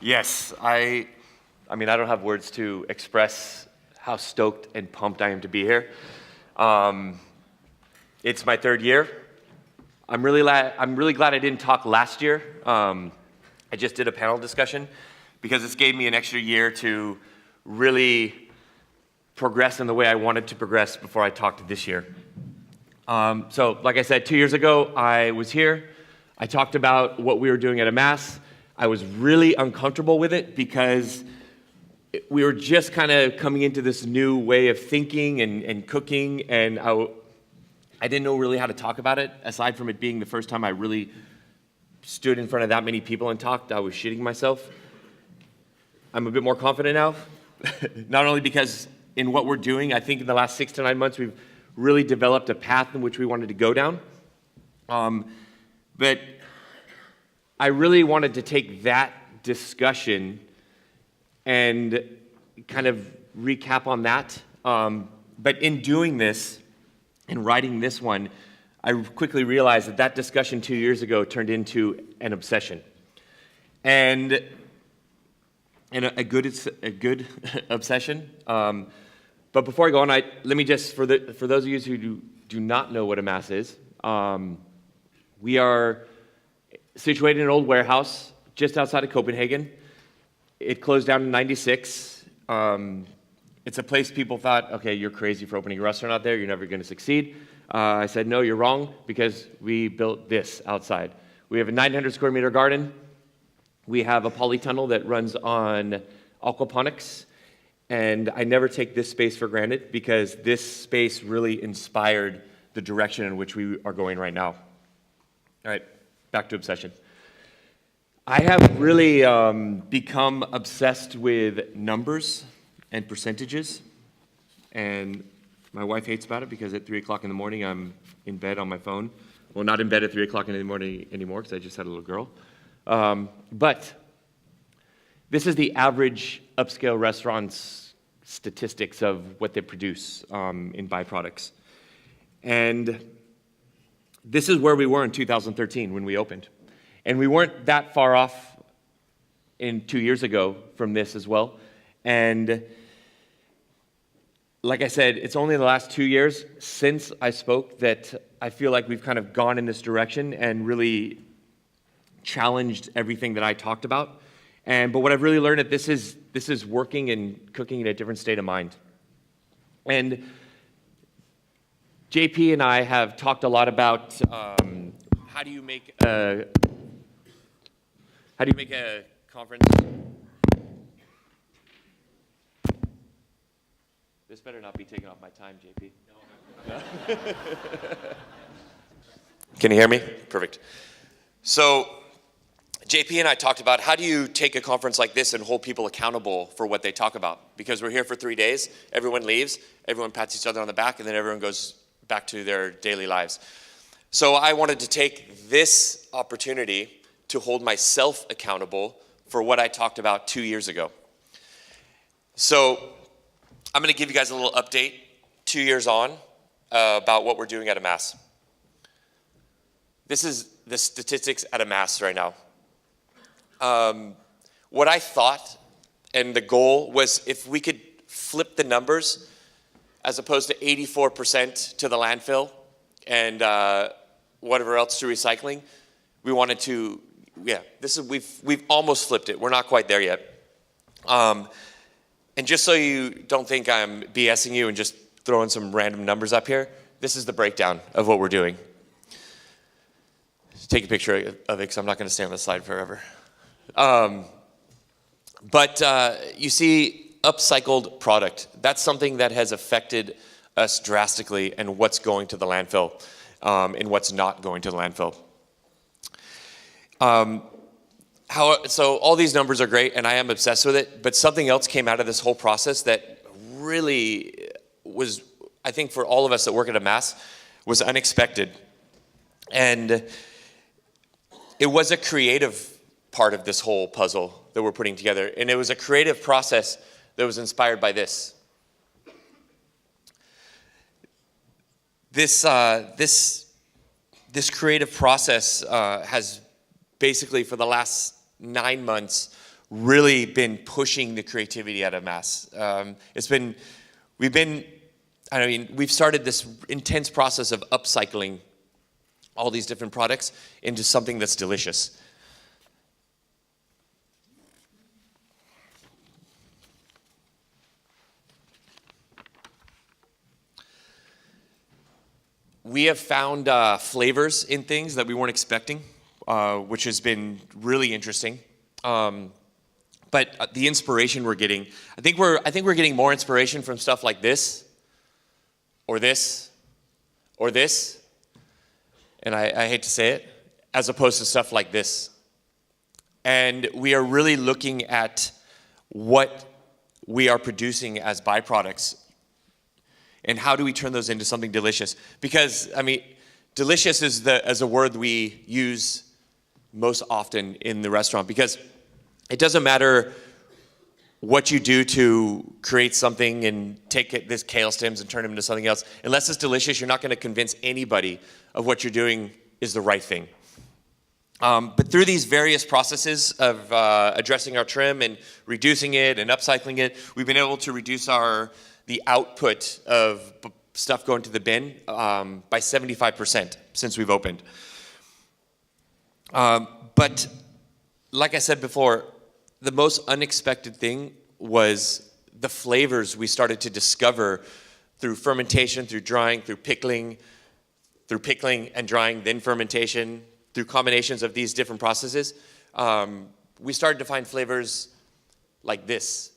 Yes, I mean, I don't have words to express how stoked and pumped I am to be here. It's my third year. I'm really glad I didn't talk last year. I just did a panel discussion because this gave me an extra year to really progress in the way I wanted to progress before I talked this year. So, like I said, 2 years ago, I was here. I talked about what we were doing at Amass. I was really uncomfortable with it because we were just kind of coming into this new way of thinking and cooking, and I didn't know really how to talk about it, aside from it being the first time I really stood in front of that many people and talked. I was shitting myself. I'm a bit more confident now, not only because in what we're doing, I think in the last 6 to 9 months, we've really developed a path in which we wanted to go down. But I really wanted to take that discussion and kind of recap on that. But in doing this, in writing this one, I quickly realized that that discussion 2 years ago turned into an obsession. And a good obsession. But before I go on, let me just, for those of you who do not know what Amass is, we are situated in an old warehouse just outside of Copenhagen. It closed down in '96. It's a place people thought, okay, you're crazy for opening a restaurant out there. You're never going to succeed. I said, no, you're wrong, because we built this outside. We have a 900 square meter garden. We have a polytunnel that runs on aquaponics. And I never take this space for granted, because this space really inspired the direction in which we are going right now. All right, back to obsession. I have really become obsessed with numbers and percentages, and my wife hates about it because at 3 o'clock in the morning I'm in bed on my phone. Well, not in bed at 3 o'clock in the morning anymore because I just had a little girl. But this is the average upscale restaurant's statistics of what they produce in byproducts. And this is where we were in 2013 when we opened. And we weren't that far off in 2 years ago from this as well. And like I said, it's only the last 2 years since I spoke that I feel like we've kind of gone in this direction and really challenged everything that I talked about. But what I've really learned that this is working and cooking in a different state of mind. And JP and I have talked a lot about how do you make a conference? This better not be taking off my time, JP. No. Can you hear me? Perfect. So JP and I talked about how do you take a conference like this and hold people accountable for what they talk about? Because we're here for 3 days, everyone leaves, everyone pats each other on the back, and then everyone goes back to their daily lives. So I wanted to take this opportunity to hold myself accountable for what I talked about 2 years ago. So I'm going to give you guys a little update 2 years on about what we're doing at Amass. This is the statistics at Amass right now. What I thought and the goal was if we could flip the numbers as opposed to 84% to the landfill and whatever else to recycling, we wanted to, we've almost flipped it. We're not quite there yet. And just so you don't think I'm BSing you and just throwing some random numbers up here, this is the breakdown of what we're doing. Just take a picture of it because I'm not going to stay on the slide forever. But you see upcycled product. That's something that has affected us drastically and what's going to the landfill and what's not going to the landfill. So all these numbers are great, and I am obsessed with it, but something else came out of this whole process that really was, I think for all of us that work at Amass, was unexpected. And it was a creative part of this whole puzzle that we're putting together, and it was a creative process that was inspired by this. This creative process has basically for the last 9 months really been pushing the creativity out of mass. We've started this intense process of upcycling all these different products into something that's delicious. We have found flavors in things that we weren't expecting, which has been really interesting. But the inspiration we're getting, I think we're getting more inspiration from stuff like this, or this, or this, and I hate to say it, as opposed to stuff like this. And we are really looking at what we are producing as byproducts and how do we turn those into something delicious? Because, I mean, delicious is a word we use most often in the restaurant, because it doesn't matter what you do to create something and take this kale stems and turn them into something else. Unless it's delicious, you're not going to convince anybody of what you're doing is the right thing. But through these various processes of addressing our trim and reducing it and upcycling it, we've been able to reduce the output of stuff going to the bin by 75% since we've opened. But like I said before, the most unexpected thing was the flavors we started to discover through fermentation, through drying, through pickling and drying, then fermentation, through combinations of these different processes. We started to find flavors like this.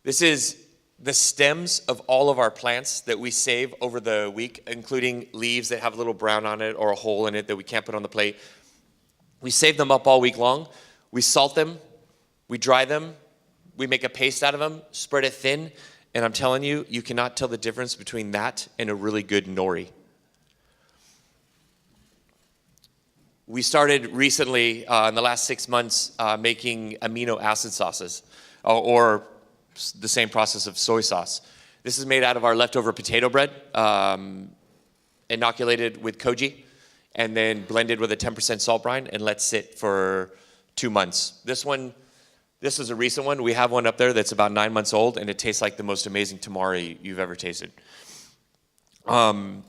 This is the stems of all of our plants that we save over the week, including leaves that have a little brown on it or a hole in it that we can't put on the plate. We save them up all week long. We salt them, we dry them, we make a paste out of them, spread it thin, and I'm telling you, you cannot tell the difference between that and a really good nori. We started recently, in the last 6 months, making amino acid sauces, or the same process of soy sauce. This is made out of our leftover potato bread, inoculated with koji, and then blended with a 10% salt brine and let sit for 2 months. This is a recent one. We have one up there that's about 9 months old, and it tastes like the most amazing tamari you've ever tasted. All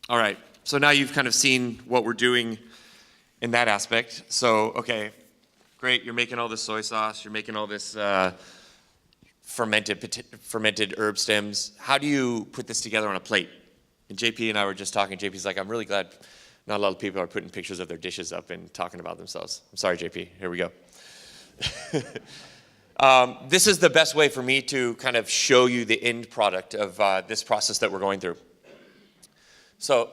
right, so now you've kind of seen what we're doing in that aspect. So, okay, great, you're making all this soy sauce, you're making all this fermented herb stems. How do you put this together on a plate? And JP and I were just talking. JP's like, I'm really glad not a lot of people are putting pictures of their dishes up and talking about themselves. I'm sorry, JP. Here we go. This is the best way for me to kind of show you the end product of this process that we're going through. So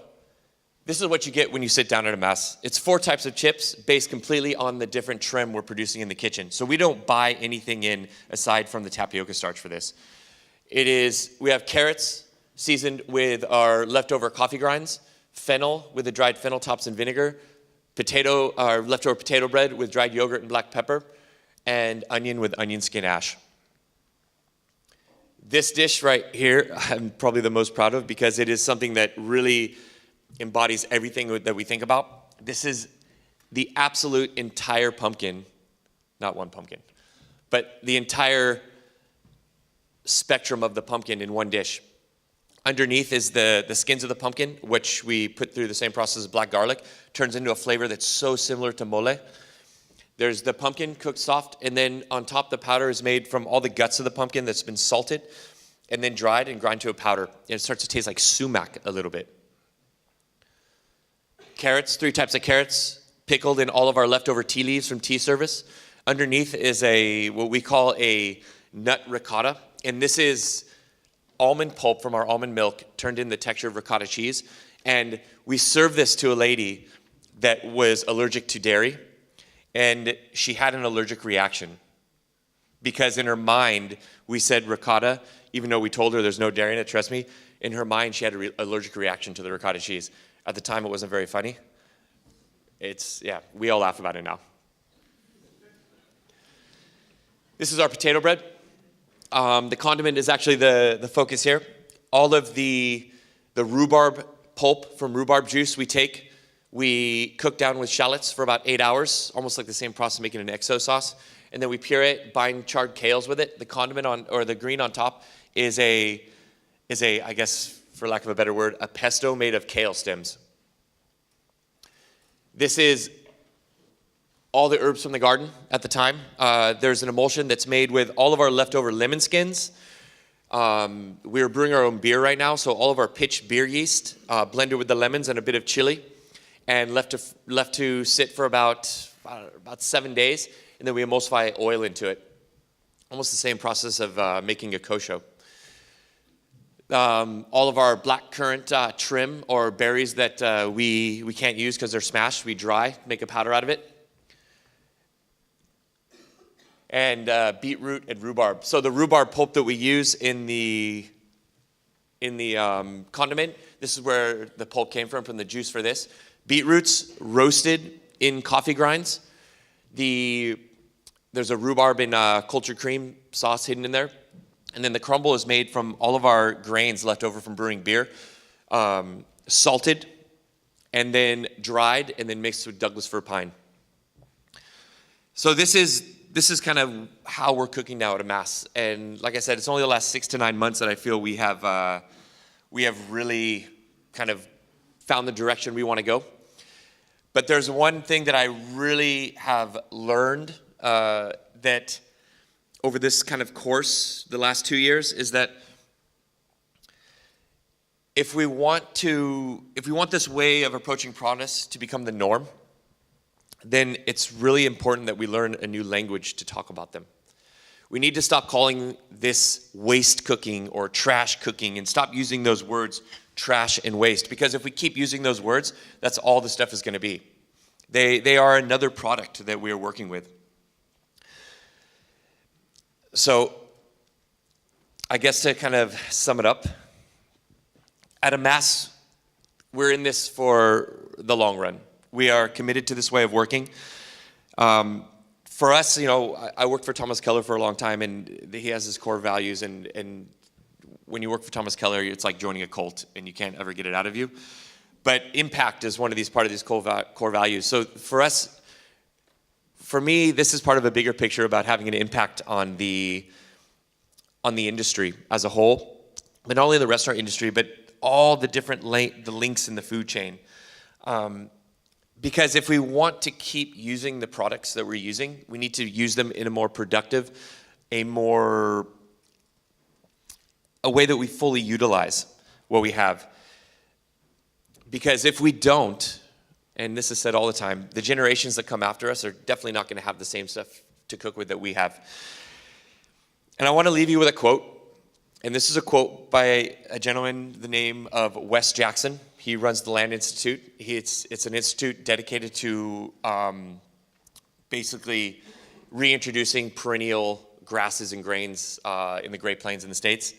this is what you get when you sit down at a mass. It's 4 types of chips based completely on the different trim we're producing in the kitchen. So we don't buy anything in aside from the tapioca starch for this. We have carrots seasoned with our leftover coffee grinds, fennel with the dried fennel tops and vinegar, our leftover potato bread with dried yogurt and black pepper, and onion with onion skin ash. This dish right here, I'm probably the most proud of because it is something that really embodies everything that we think about. This is the absolute entire pumpkin, not one pumpkin, but the entire spectrum of the pumpkin in one dish. Underneath is the skins of the pumpkin, which we put through the same process as black garlic, turns into a flavor that's so similar to mole. There's the pumpkin cooked soft, and then on top the powder is made from all the guts of the pumpkin that's been salted and then dried and grind to a powder. And it starts to taste like sumac a little bit. Carrots, 3 types of carrots, pickled in all of our leftover tea leaves from tea service. Underneath is what we call a nut ricotta, and this is almond pulp from our almond milk turned in the texture of ricotta cheese. And we served this to a lady that was allergic to dairy, and she had an allergic reaction because in her mind we said ricotta, even though we told her there's no dairy in it. Trust me, in her mind she had an allergic reaction to the ricotta cheese. At the time it wasn't very funny. We all laugh about it now. This is our potato bread. The condiment is actually the focus here. All of the rhubarb pulp from rhubarb juice we take, We cook down with shallots for about 8 hours, almost like the same process making an XO sauce. And then we puree it, bind charred kales with it. The condiment or the green on top is a, I guess, for lack of a better word, a pesto made of kale stems. This is all the herbs from the garden at the time. There's an emulsion that's made with all of our leftover lemon skins. We're brewing our own beer right now, so all of our pitch beer yeast blended with the lemons and a bit of chili, and left to sit for about 7 days, and then we emulsify oil into it. Almost the same process of making a kosho. All of our black currant trim or berries that we can't use because they're smashed, we dry, make a powder out of it. And beetroot and rhubarb. So the rhubarb pulp that we use in the condiment, this is where the pulp came from the juice for this. Beetroots roasted in coffee grinds. There's a rhubarb in cultured cream sauce hidden in there. And then the crumble is made from all of our grains left over from brewing beer, salted, and then dried, and then mixed with Douglas fir pine. So this is kind of how we're cooking now at Amass. And like I said, it's only the last 6 to 9 months that I feel we have really kind of found the direction we want to go. But there's one thing that I really have learned that over this kind of course, the last 2 years, is that if we want this way of approaching products to become the norm, then it's really important that we learn a new language to talk about them. We need to stop calling this waste cooking or trash cooking and stop using those words, trash and waste, because if we keep using those words, that's all the stuff is going to be. They are another product that we are working with. So I guess to kind of sum it up, at Amass, we're in this for the long run. We are committed to this way of working. For us, I worked for Thomas Keller for a long time, and he has his core values, and when you work for Thomas Keller, it's like joining a cult, and you can't ever get it out of you. But impact is part of these core values. So for me, this is part of a bigger picture about having an impact on the industry as a whole, but not only the restaurant industry, but all the different the links in the food chain. Because if we want to keep using the products that we're using, we need to use them in a more productive, a way that we fully utilize what we have. Because if we don't, and this is said all the time, the generations that come after us are definitely not going to have the same stuff to cook with that we have. And I want to leave you with a quote. And this is a quote by a gentleman, the name of Wes Jackson. He runs the Land Institute. It's an institute dedicated to basically reintroducing perennial grasses and grains in the Great Plains in the States.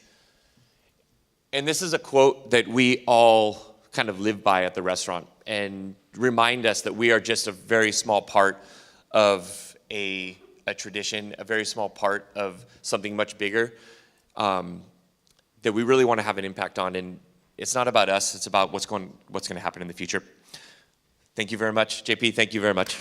And this is a quote that we all kind of live by at the restaurant and remind us that we are just a very small part of a tradition, a very small part of something much bigger that we really want to have an impact on. And it's not about us, it's about what's going to happen in the future. Thank you very much. JP, thank you very much.